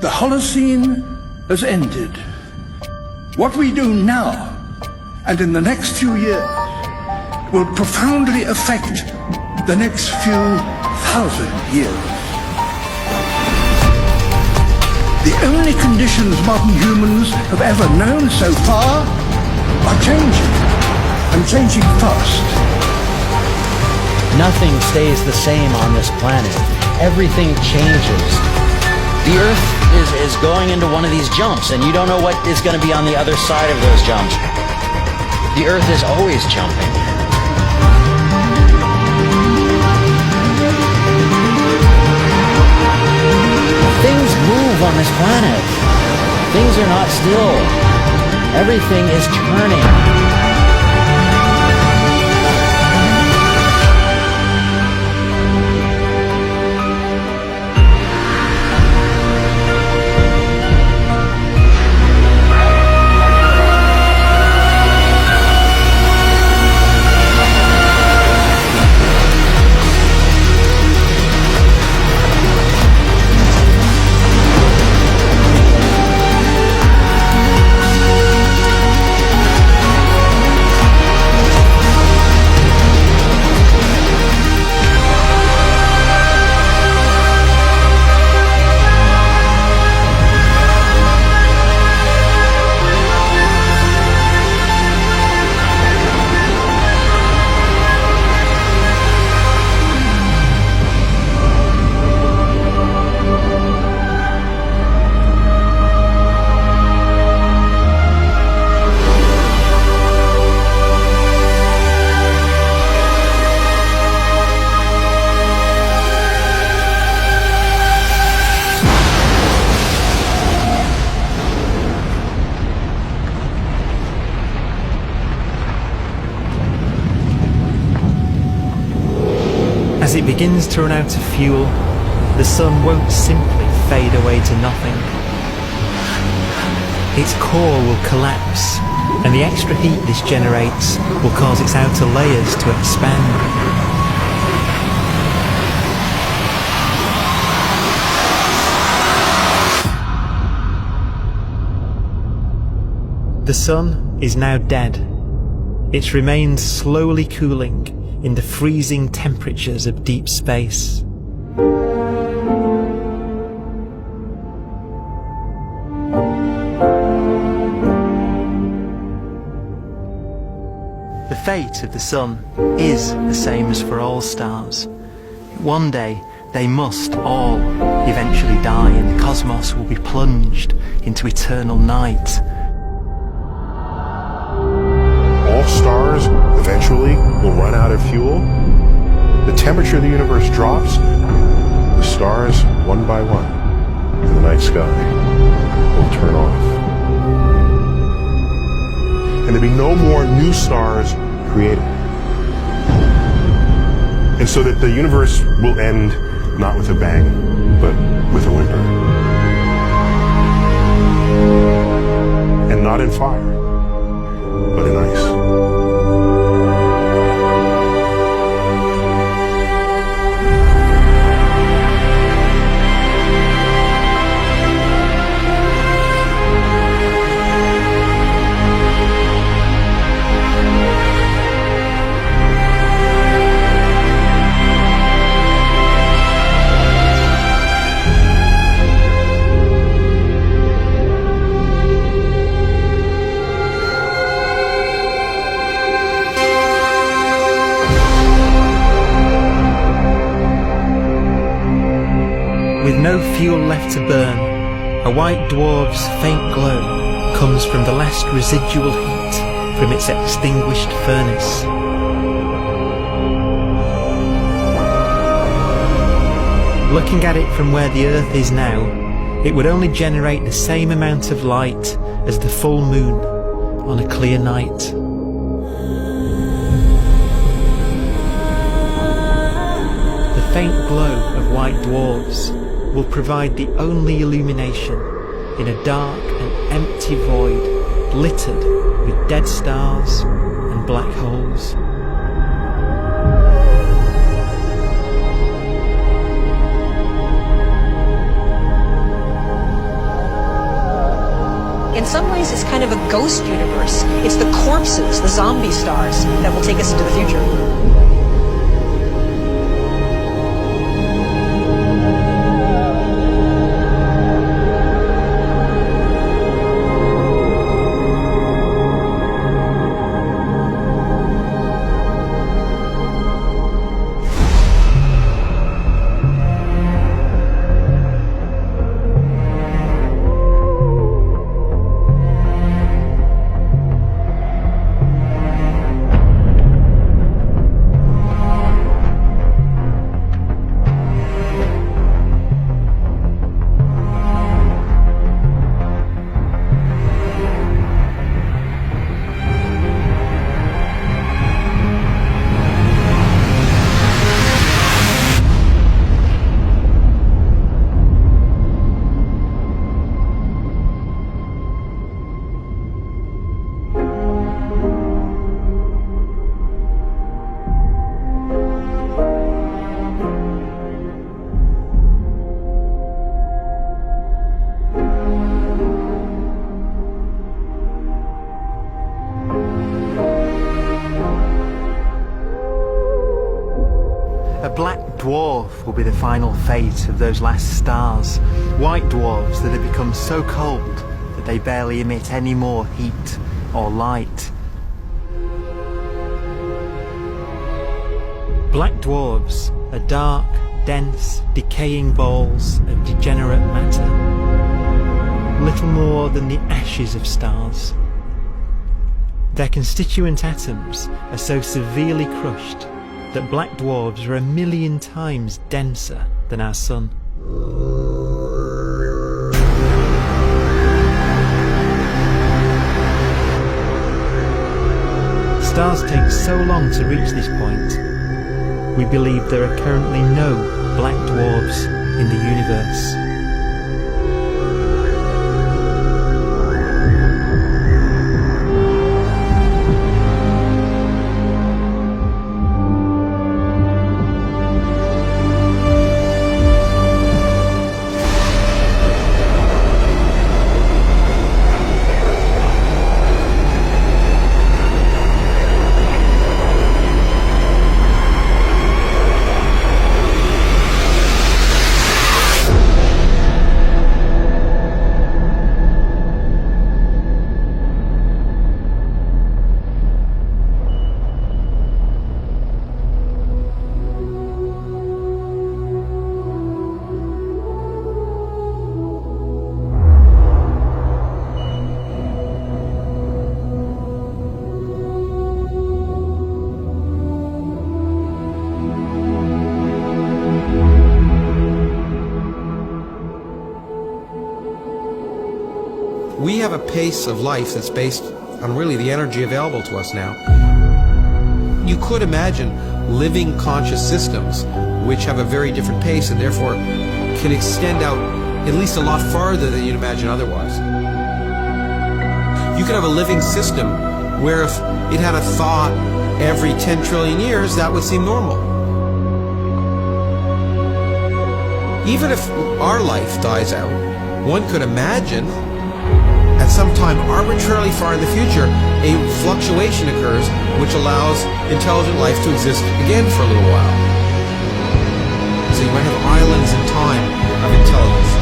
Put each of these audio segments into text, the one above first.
The Holocene has ended. What we do now, and in the next few years, will profoundly affect the next few thousand years. The only conditions modern humans have ever known so far are changing, and changing fast. Nothing stays the same on this planet. Everything changes. The Earth is going into one of these jumps, and you don't know what is going to be on the other side of those jumps. The Earth is always jumping. Things move on this planet. Things are not still. Everything is turning. As it begins to run out of fuel, the sun won't simply fade away to nothing. Its core will collapse, and the extra heat this generates will cause its outer layers to expand. The sun is now dead. Its remains slowly cooling in the freezing temperatures of deep space. The fate of the sun is the same as for all stars. One day they must all eventually die, and the cosmos will be plunged into eternal night. All stars eventually will run out of fuel. The temperature of the universe drops. The stars, one by one, in the night sky, will turn off. And there'll be no more new stars created. And so that the universe will end not with a bang, but with a whimper. And not in fire, but in ice. With no fuel left to burn, a white dwarf's faint glow comes from the last residual heat from its extinguished furnace. Looking at it from where the Earth is now, it would only generate the same amount of light as the full moon on a clear night. The faint glow of white dwarfs will provide the only illumination in a dark and empty void littered with dead stars and black holes. ways, it's kind of a ghost universe. It's the corpses, the zombie stars, that will take us into the future. A black dwarf will be the final fate of those last stars. White dwarfs that have become so cold that they barely emit any more heat or light. Black dwarfs are dark, dense, decaying balls of degenerate matter. Little more than the ashes of stars. Their constituent atoms are so severely crushed that black dwarfs are 1,000,000 times denser than our sun. Stars take so long to reach this point, we believe there are currently no black dwarfs in the universe. We have a pace of life that's based on really the energy available to us now. You could imagine living conscious systems which have a very different pace and therefore can extend out at least a lot farther than you'd imagine otherwise. You could have a living system where if it had a thought every 10 trillion years, that would seem normal. Even if our life dies out, one could imagine at some time arbitrarily far in the future, a fluctuation occurs which allows intelligent life to exist again for a little while. So you might have islands in time of intelligence.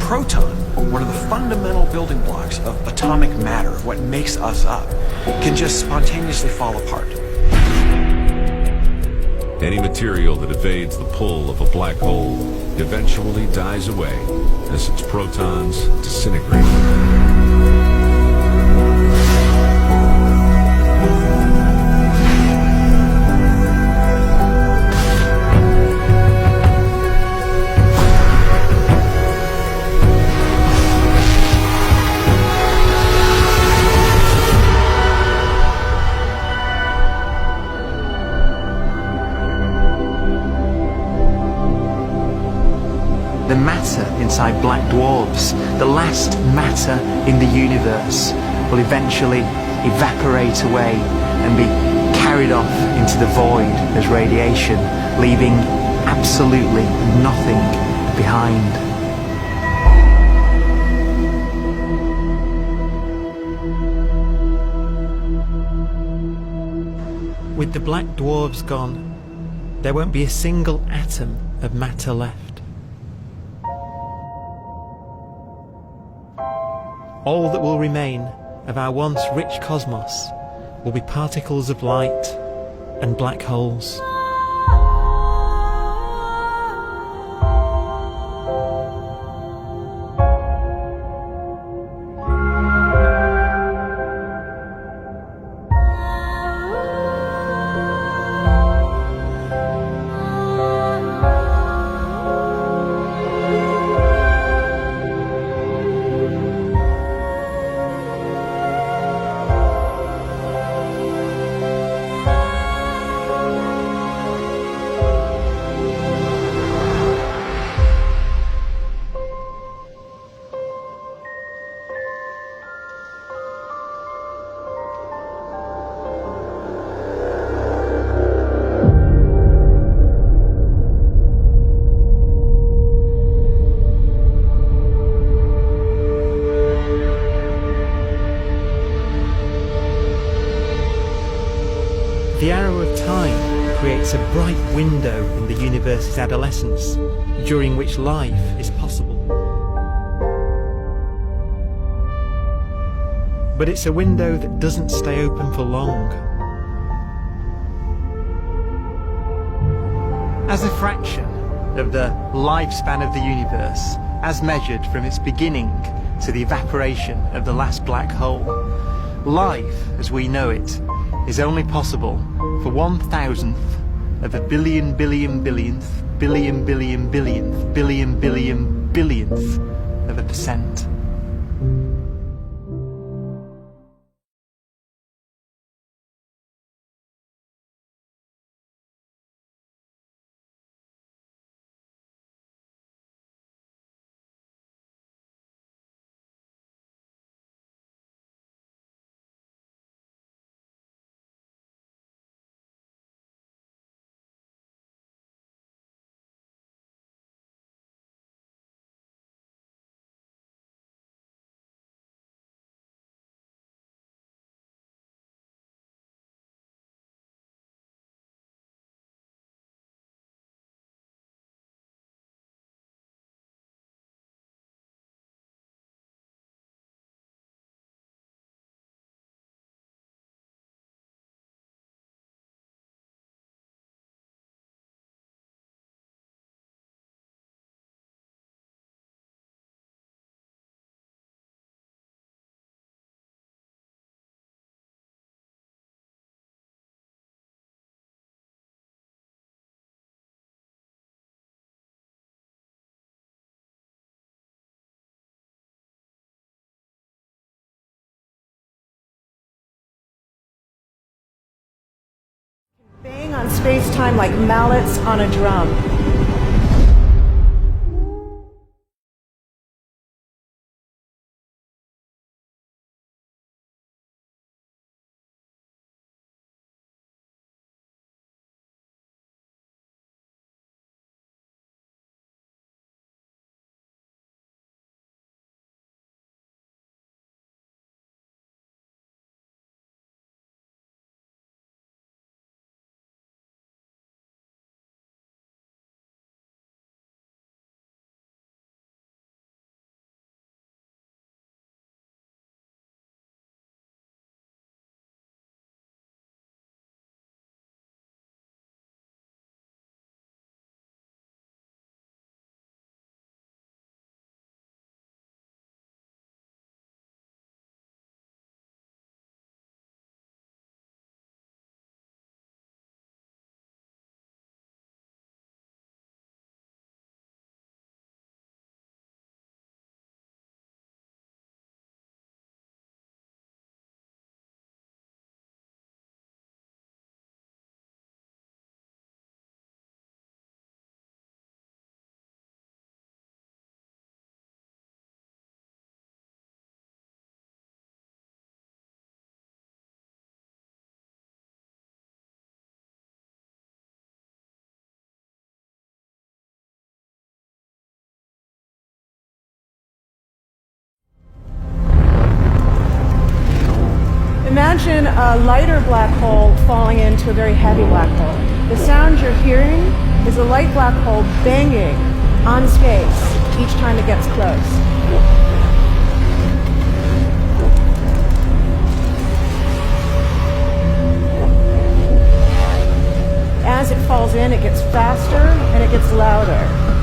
Proton, one of the fundamental building blocks of atomic matter, what makes us up, can just spontaneously fall apart. Any material that evades the pull of a black hole eventually dies away as its protons disintegrate. The matter inside black dwarfs, the last matter in the universe, will eventually evaporate away and be carried off into the void as radiation, leaving absolutely nothing behind. With the black dwarfs gone, there won't be a single atom of matter left. All that will remain of our once rich cosmos will be particles of light and black holes. The arrow of time creates a bright window in the universe's adolescence, during which life is possible. But it's a window that doesn't stay open for long. As a fraction of the lifespan of the universe, as measured from its beginning to the evaporation of the last black hole, life, as we know it, is only possible for 1,000th of a billion billion billionth billion billion billionth billion billion billionth of a percent. Bang on space-time like mallets on a drum. Imagine a lighter black hole falling into a very heavy black hole. The sound you're hearing is a light black hole banging on space each time it gets close. As it falls in, it gets faster and it gets louder.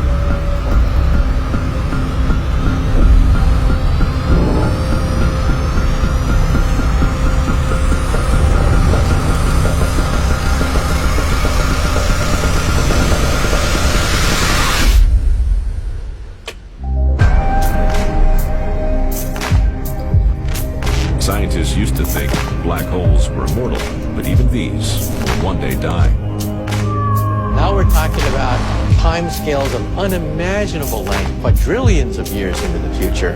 Scientists used to think black holes were immortal, but even these will one day die. Now we're talking about timescales of unimaginable length, quadrillions of years into the future.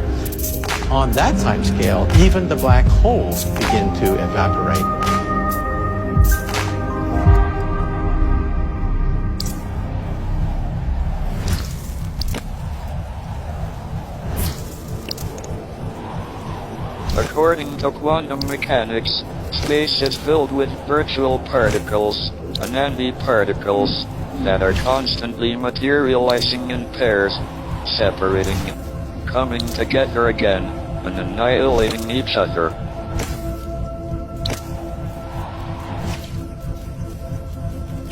On that timescale, even the black holes begin to evaporate. According to quantum mechanics, space is filled with virtual particles, antiparticles, that are constantly materializing in pairs, separating, coming together again, and annihilating each other.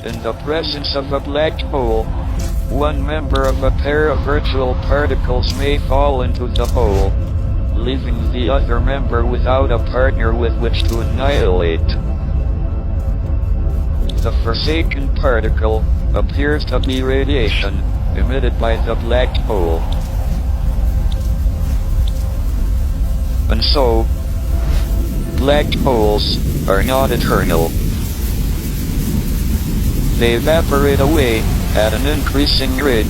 In the presence of a black hole, one member of a pair of virtual particles may fall into the hole, leaving the other member without a partner with which to annihilate. The forsaken particle appears to be radiation emitted by the black hole. And so, black holes are not eternal. They evaporate away at an increasing rate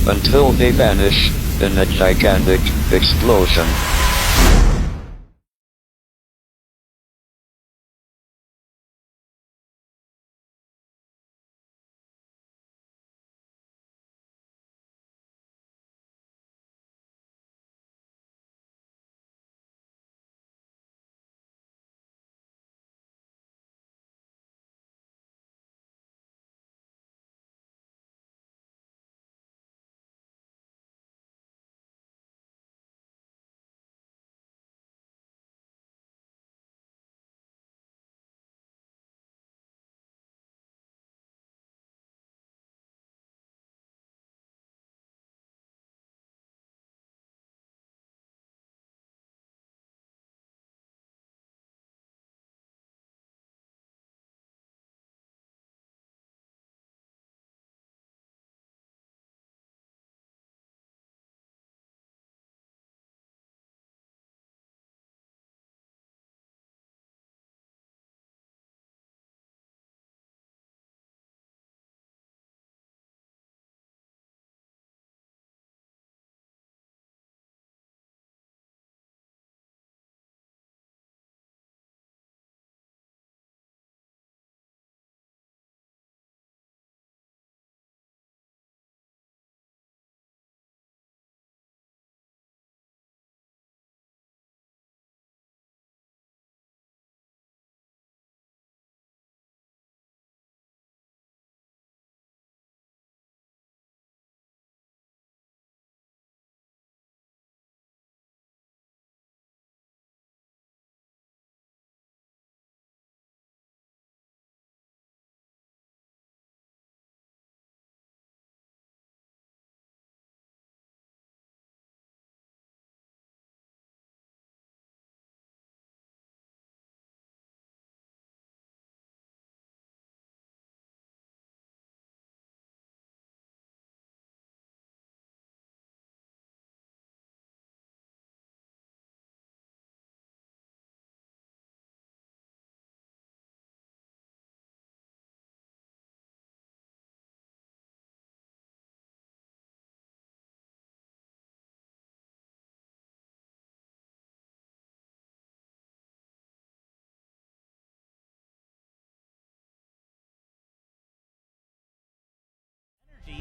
until they vanish in a gigantic explosion.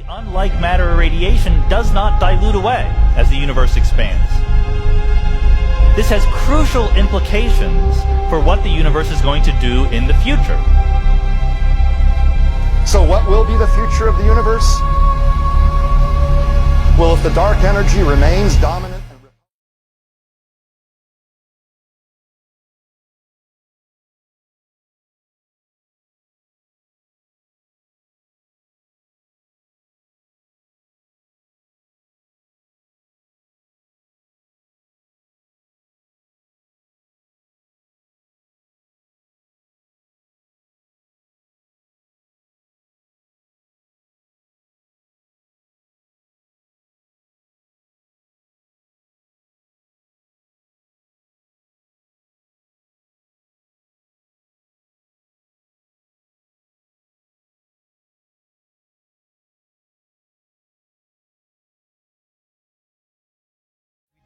Unlike matter or radiation, does not dilute away as the universe expands. This has crucial implications for what the universe is going to do in the future. So what will be the future of the universe? Well, if the dark energy remains dominant,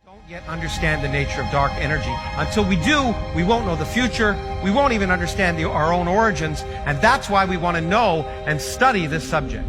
don't yet understand the nature of dark energy. Until we do, we won't know the future. We won't even understand our own origins. And that's why we want to know and study this subject.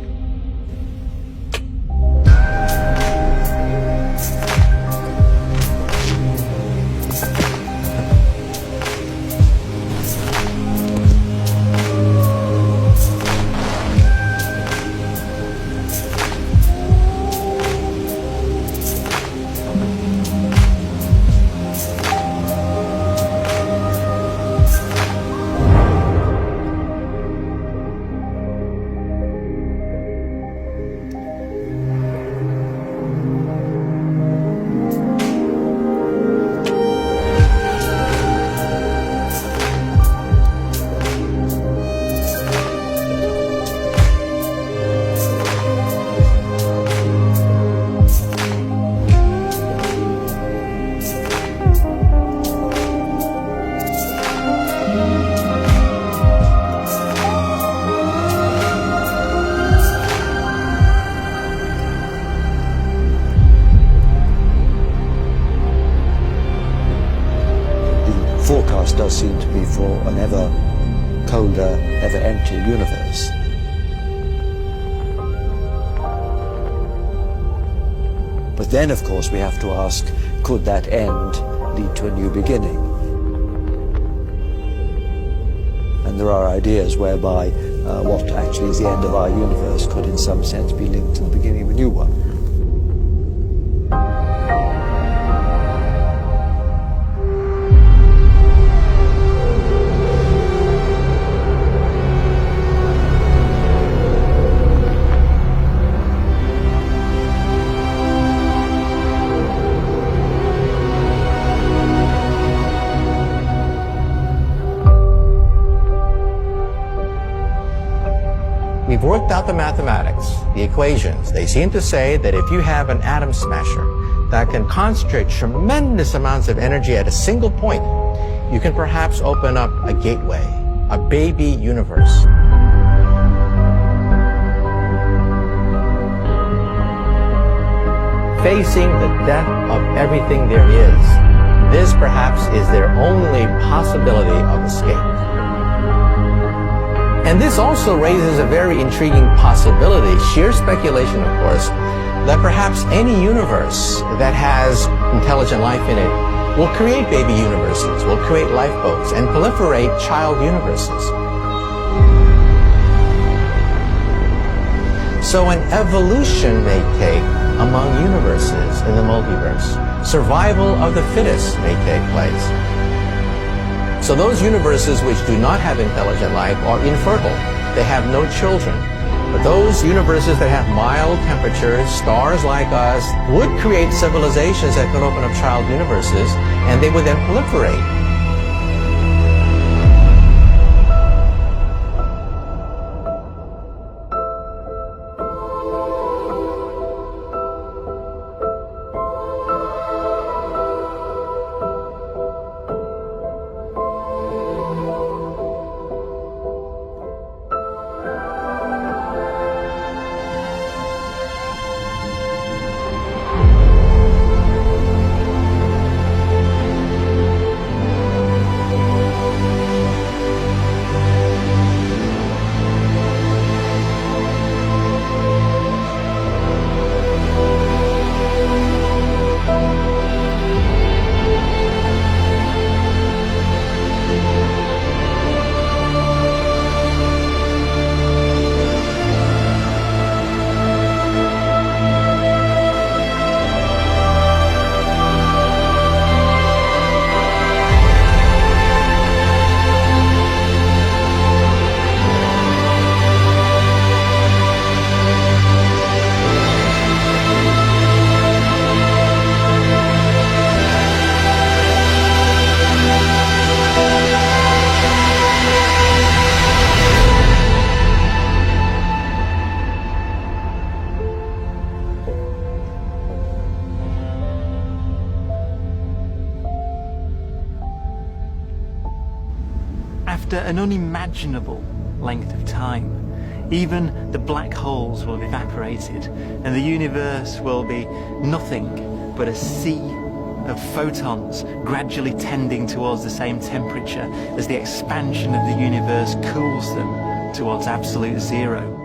forecast does seem to be for an ever colder, ever emptier universe. But then, of course, we have to ask, could that end lead to a new beginning? And there are ideas whereby what actually is the end of our universe could in some sense be linked to the beginning of a new one. We've worked out the mathematics, the equations. They seem to say that if you have an atom smasher that can concentrate tremendous amounts of energy at a single point, you can perhaps open up a gateway, a baby universe. Facing the death of everything there is, this perhaps is their only possibility of escape. And this also raises a very intriguing possibility, sheer speculation of course, that perhaps any universe that has intelligent life in it will create baby universes, will create lifeboats, and proliferate child universes. So an evolution may take among universes in the multiverse. Survival of the fittest may take place. So those universes which do not have intelligent life are infertile. They have no children. But those universes that have mild temperatures, stars like us, would create civilizations that could open up child universes, and they would then proliferate. after an unimaginable length of time, even the black holes will have evaporated, and the universe will be nothing but a sea of photons gradually tending towards the same temperature as the expansion of the universe cools them towards absolute zero.